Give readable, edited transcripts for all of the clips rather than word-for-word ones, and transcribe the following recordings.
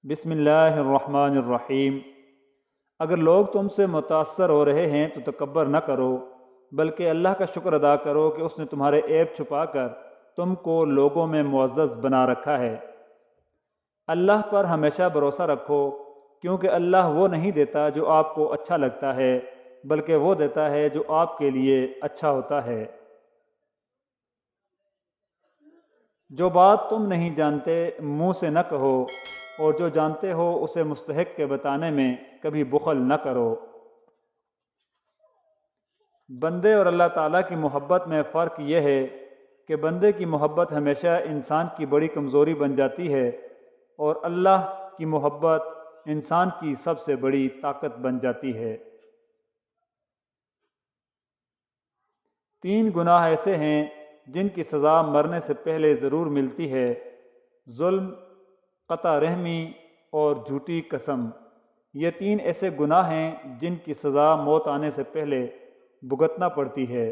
بسم اللہ الرحمن الرحیم۔ اگر لوگ تم سے متاثر ہو رہے ہیں تو تکبر نہ کرو، بلکہ اللہ کا شکر ادا کرو کہ اس نے تمہارے عیب چھپا کر تم کو لوگوں میں معزز بنا رکھا ہے۔ اللہ پر ہمیشہ بھروسہ رکھو، کیونکہ اللہ وہ نہیں دیتا جو آپ کو اچھا لگتا ہے، بلکہ وہ دیتا ہے جو آپ کے لیے اچھا ہوتا ہے۔ جو بات تم نہیں جانتے منہ سے نہ کہو، اور جو جانتے ہو اسے مستحق کے بتانے میں کبھی بخل نہ کرو۔ بندے اور اللہ تعالیٰ کی محبت میں فرق یہ ہے کہ بندے کی محبت ہمیشہ انسان کی بڑی کمزوری بن جاتی ہے، اور اللہ کی محبت انسان کی سب سے بڑی طاقت بن جاتی ہے۔ 3 گناہ ایسے ہیں جن کی سزا مرنے سے پہلے ضرور ملتی ہے: ظلم، قطع رحمی اور جھوٹی قسم۔ یہ 3 ایسے گناہ ہیں جن کی سزا موت آنے سے پہلے بھگتنا پڑتی ہے۔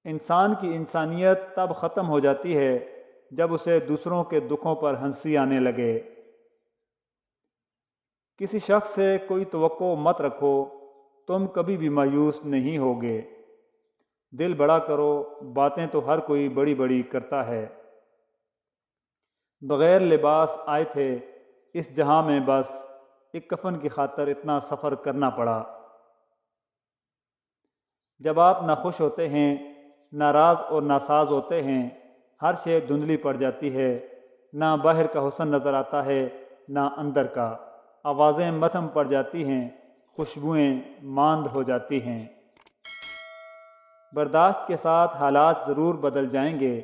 انسان کی انسانیت تب ختم ہو جاتی ہے جب اسے دوسروں کے دکھوں پر ہنسی آنے لگے۔ کسی شخص سے کوئی توقع مت رکھو، تم کبھی بھی مایوس نہیں ہوگے۔ دل بڑا کرو، باتیں تو ہر کوئی بڑی بڑی کرتا ہے۔ بغیر لباس آئے تھے اس جہاں میں، بس ایک کفن کی خاطر اتنا سفر کرنا پڑا۔ جب آپ نہ خوش ہوتے ہیں، ناراض اور ناساز ہوتے ہیں، ہر شے دھندلی پڑ جاتی ہے۔ نہ باہر کا حسن نظر آتا ہے، نہ اندر کا۔ آوازیں مدھم پڑ جاتی ہیں، خوشبوئیں ماند ہو جاتی ہیں۔ برداشت کے ساتھ حالات ضرور بدل جائیں گے،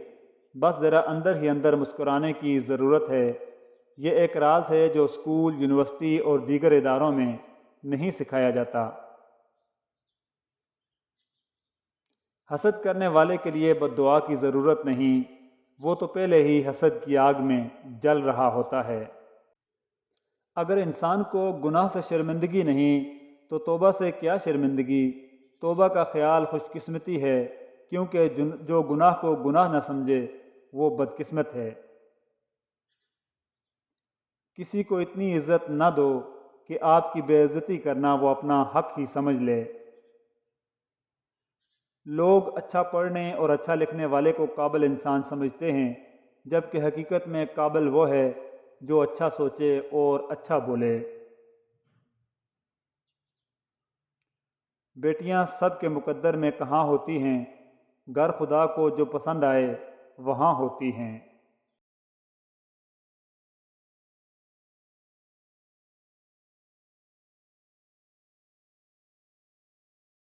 بس ذرا اندر ہی اندر مسکرانے کی ضرورت ہے۔ یہ ایک راز ہے جو اسکول، یونیورسٹی اور دیگر اداروں میں نہیں سکھایا جاتا۔ حسد کرنے والے کے لیے بد دعا کی ضرورت نہیں، وہ تو پہلے ہی حسد کی آگ میں جل رہا ہوتا ہے۔ اگر انسان کو گناہ سے شرمندگی نہیں تو توبہ سے کیا شرمندگی؟ توبہ کا خیال خوش قسمتی ہے، کیونکہ جو گناہ کو گناہ نہ سمجھے وہ بد قسمت ہے۔ کسی کو اتنی عزت نہ دو کہ آپ کی بے عزتی کرنا وہ اپنا حق ہی سمجھ لے۔ لوگ اچھا پڑھنے اور اچھا لکھنے والے کو قابل انسان سمجھتے ہیں، جبکہ حقیقت میں قابل وہ ہے جو اچھا سوچے اور اچھا بولے۔ بیٹیاں سب کے مقدر میں کہاں ہوتی ہیں، گھر خدا کو جو پسند آئے وہاں ہوتی ہیں۔